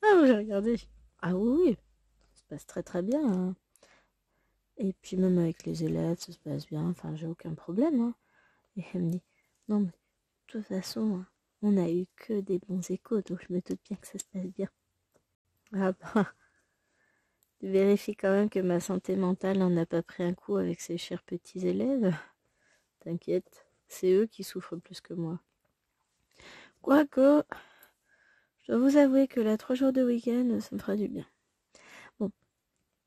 Ah, j'ai regardé. Ah oui, oui, ça se passe très très bien. Hein. Et puis même avec les élèves, ça se passe bien. Enfin, j'ai aucun problème. Hein. Et elle me dit non, mais de toute façon, on a eu que des bons échos, donc je me doute bien que ça se passe bien. Ah bah, je vérifie quand même que ma santé mentale n'en a pas pris un coup avec ces chers petits élèves. T'inquiète, c'est eux qui souffrent plus que moi. Quoique, je dois vous avouer que la 3 jours de week-end, ça me fera du bien. Bon,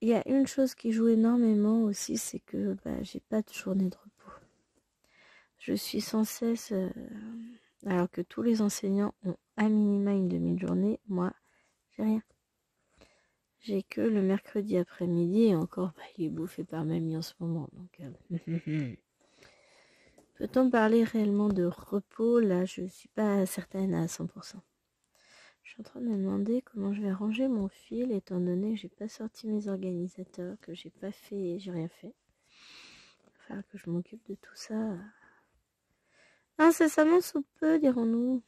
il y a une chose qui joue énormément aussi, c'est que j'ai pas de journée de repos. Je suis sans cesse, alors que tous les enseignants ont à minima une demi-journée, moi, j'ai rien. J'ai que le mercredi après-midi et encore, il est bouffé par mamie en ce moment. Donc, peut-on parler réellement de repos? Là, je suis pas certaine à 100%. Je suis en train de me demander comment je vais ranger mon fil, étant donné que j'ai pas sorti mes organisateurs, que j'ai pas fait, j'ai rien fait. Il va falloir que je m'occupe de tout ça. Incessamment sous peu, dirons-nous.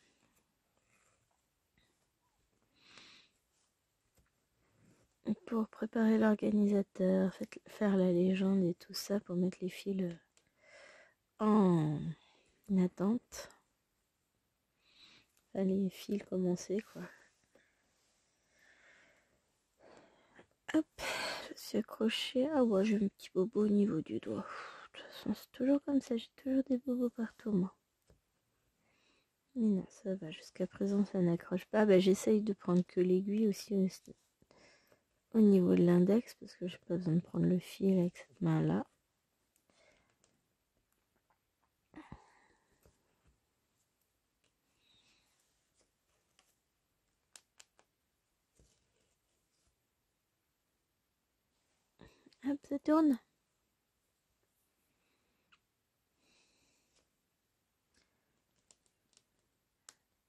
Pour préparer l'organisateur, faire la légende et tout ça, pour mettre les fils en attente. Enfin, les fils commencer, quoi. Hop, je suis accrochée. Ah ouais, j'ai un petit bobo au niveau du doigt. toute façon, c'est toujours comme ça. J'ai toujours des bobos partout, moi. Mais non, ça va. Jusqu'à présent, ça n'accroche pas. Bah, j'essaye de prendre que l'aiguille aussi au niveau de l'index, parce que j'ai pas besoin de prendre le fil avec cette main-là. Hop, ça tourne.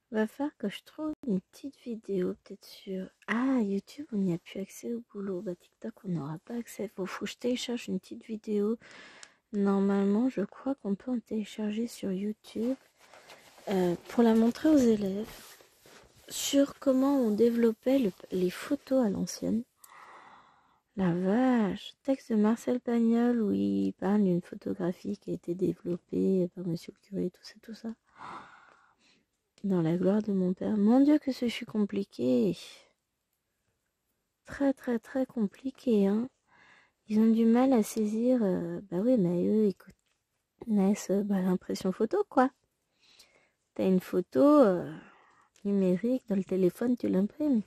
Va falloir que je trouve une petite vidéo peut-être sur... Ah, YouTube, on n'y a plus accès au boulot. Bah, TikTok, on n'aura pas accès. Faut que je télécharge une petite vidéo. Normalement, je crois qu'on peut en télécharger sur YouTube pour la montrer aux élèves sur comment on développait les photos à l'ancienne. La vache! Texte de Marcel Pagnol où il parle d'une photographie qui a été développée par Monsieur le curé, tout ça. Dans la gloire de mon père. Mon Dieu que ce fut compliqué. Très très très compliqué, hein. Ils ont du mal à saisir. Bah oui, mais eux, ils connaissent l'impression photo, quoi. T'as une photo numérique dans le téléphone, tu l'imprimes.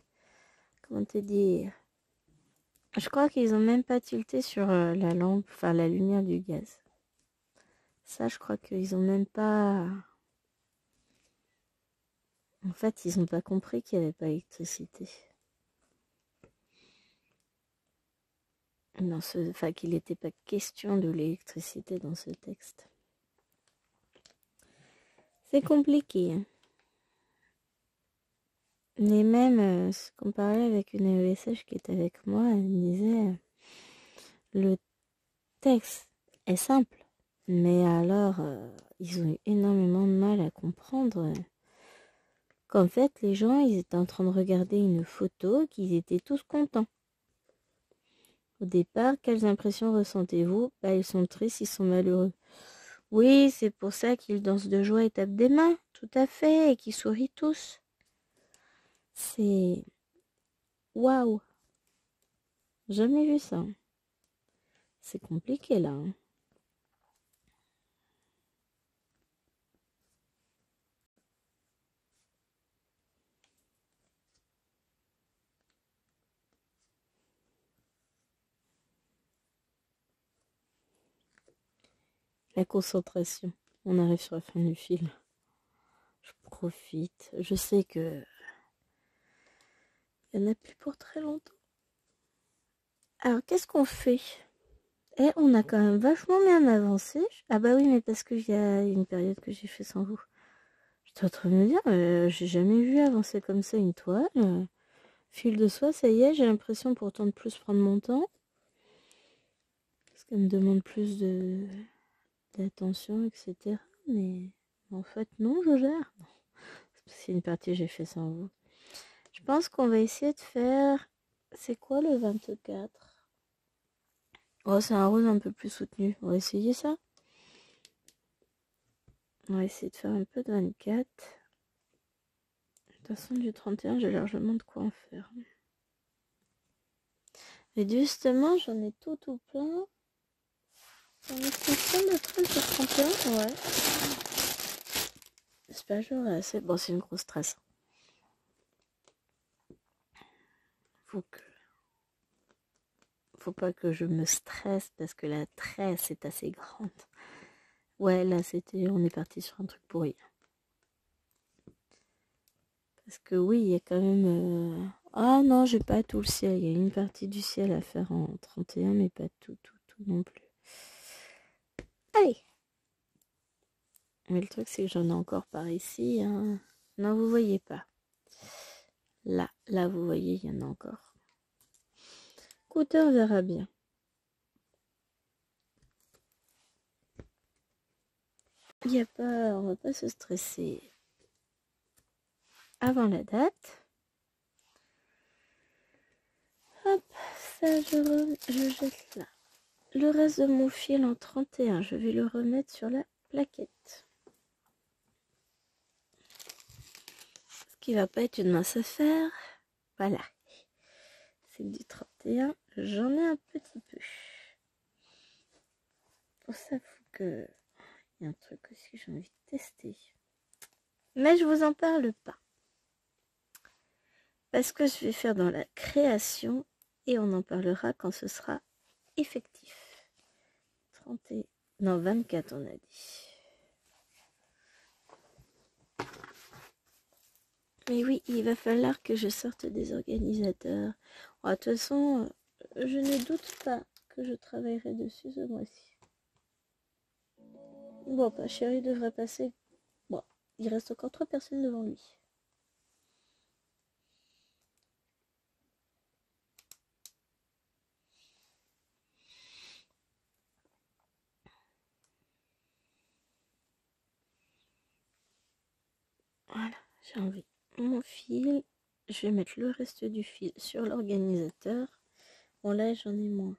Comment te dire? Je crois qu'ils ont même pas tilté sur la lampe, enfin la lumière du gaz. Ça, je crois qu'ils ont même pas... En fait, ils n'ont pas compris qu'il n'y avait pas d'électricité. Enfin, qu'il n'était pas question de l'électricité dans ce texte. C'est compliqué. Hein. Mais même, ce qu'on parlait avec une ESH qui était avec moi, elle me disait, le texte est simple. Mais alors, ils ont eu énormément de mal à comprendre qu'en fait, les gens, ils étaient en train de regarder une photo, qu'ils étaient tous contents. Au départ, quelles impressions ressentez-vous? Bah, ils sont tristes, ils sont malheureux. Oui, c'est pour ça qu'ils dansent de joie et tapent des mains, tout à fait, et qu'ils sourient tous. C'est... Waouh! Jamais vu ça. C'est compliqué, là. Hein. La concentration. On arrive sur la fin du film. Je profite. Je sais que... Il n'y en a plus pour très longtemps. Alors, qu'est-ce qu'on fait? Eh, on a quand même vachement bien avancé. Ah bah oui, mais parce qu'il y a une période que j'ai fait sans vous. J'étais en train de me dire, j'ai jamais vu avancer comme ça une toile. Fil de soie, ça y est, j'ai l'impression pourtant de plus prendre mon temps. Parce qu'elle me demande plus d'attention, etc. Mais en fait, non, je gère. C'est une partie que j'ai fait sans vous. Je pense qu'on va essayer de faire... C'est quoi le 24? Oh, c'est un rose un peu plus soutenu. On va essayer ça. On va essayer de faire un peu de 24. De toute façon, du 31, j'ai largement de quoi en faire. Et justement, j'en ai tout plein. J'en ai plein de trucs sur 31, ouais. J'espère que j'aurai assez. Bon, c'est une grosse stress. Faut pas que je me stresse parce que la tresse est assez grande. Ouais, là, on est parti sur un truc pourri. Parce que oui, il y a quand même... Ah non, j'ai pas tout le ciel. Il y a une partie du ciel à faire en 31, mais pas tout non plus. Allez! Mais le truc, c'est que j'en ai encore par ici. Hein. Non, vous voyez pas. Là, vous voyez, il y en a encore. Écoutez, on verra bien. On va pas se stresser avant la date. Hop, ça, je jette là. Le reste de mon fil en 31, je vais le remettre sur la plaquette. Ce qui va pas être une mince affaire. Voilà. C'est du 31. J'en ai un petit peu. s'avoue que il y a un truc aussi que j'ai envie de tester. Mais je vous en parle pas. Parce que je vais faire dans la création et on en parlera quand ce sera effectif. 24 on a dit. Mais oui, il va falloir que je sorte des organisateurs. De toute façon, je ne doute pas que je travaillerai dessus ce mois-ci. Bon, chéri devrait passer. Bon, il reste encore 3 personnes devant lui. Voilà, j'ai envie mon fil. Je vais mettre le reste du fil sur l'organisateur. Bon, là, j'en ai moins.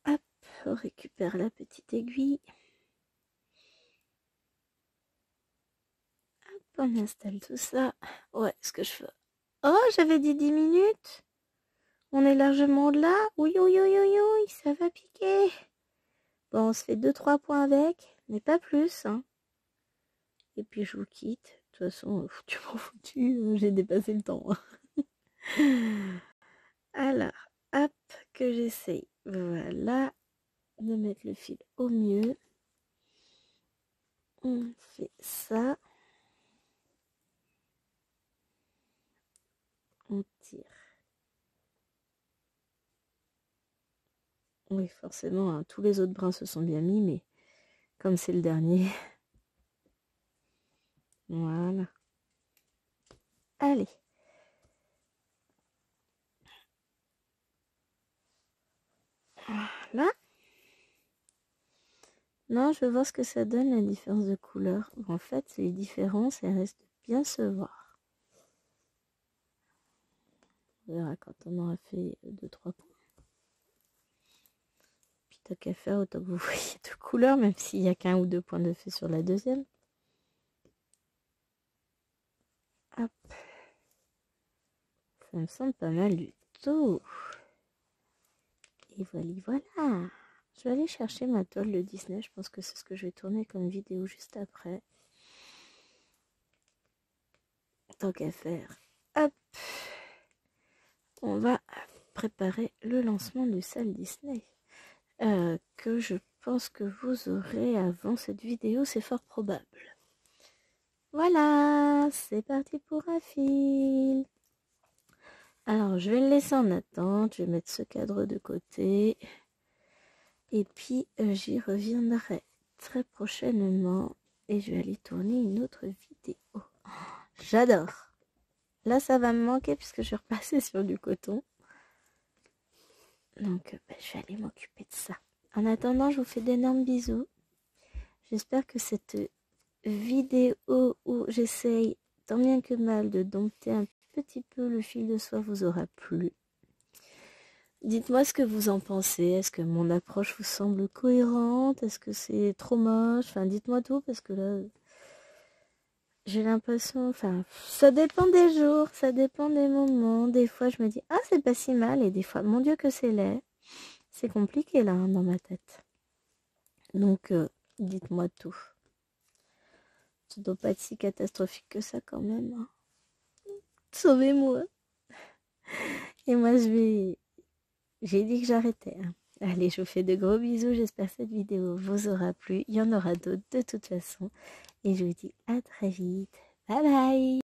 Hop, on récupère la petite aiguille. Hop, on installe tout ça. Ouais, ce que je fais. Oh, j'avais dit 10 minutes. On est largement là. Oui, oui, oui, oui, oui, ça va piquer. Bon, on se fait 2-3 points avec, mais pas plus. Hein. Et puis je vous quitte. De toute façon, tu m'en foutu, j'ai dépassé le temps. Alors, hop, que j'essaye. Voilà, de mettre le fil au mieux. On fait ça. On tire. Oui, forcément, hein, tous les autres brins se sont bien mis, mais comme c'est le dernier. Voilà. Allez. Voilà. Non, je veux voir ce que ça donne, la différence de couleur. En fait, les différences, elles restent bien se voir. On verra quand on aura fait 2-3 points. Puis tant qu'à faire, autant que vous voyez deux couleurs, même s'il n'y a qu'un ou 2 points de fait sur la deuxième. Hop. Ça me semble pas mal du tout. Et voilà. Je vais aller chercher ma toile de Disney. Je pense que c'est ce que je vais tourner comme vidéo juste après. Tant qu'à faire. Hop. On va préparer le lancement du salle Disney. Que je pense que vous aurez avant cette vidéo. C'est fort probable. Voilà. C'est parti pour un fil. Alors, je vais le laisser en attente. Je vais mettre ce cadre de côté. Et puis, j'y reviendrai très prochainement. Et je vais aller tourner une autre vidéo. Oh, j'adore. Là, ça va me manquer puisque je vais repasser sur du coton. Donc, je vais aller m'occuper de ça. En attendant, je vous fais d'énormes bisous. J'espère que cette vidéo où j'essaye tant bien que mal de dompter un petit peu le fil de soie vous aura plu. Dites-moi ce que vous en pensez. Est-ce que mon approche vous semble cohérente? Est-ce que c'est trop moche? Enfin, dites-moi tout parce que là, j'ai l'impression... Enfin, ça dépend des jours, ça dépend des moments. Des fois, je me dis, ah, c'est pas si mal. Et des fois, mon Dieu que c'est laid. C'est compliqué là, hein, dans ma tête. Donc, dites-moi tout. Ça doit pas être si catastrophique que ça quand même. Hein. Sauvez-moi. Et moi, j'ai dit que j'arrêtais. Hein. Allez, je vous fais de gros bisous. J'espère que cette vidéo vous aura plu. Il y en aura d'autres de toute façon. Et je vous dis à très vite. Bye bye.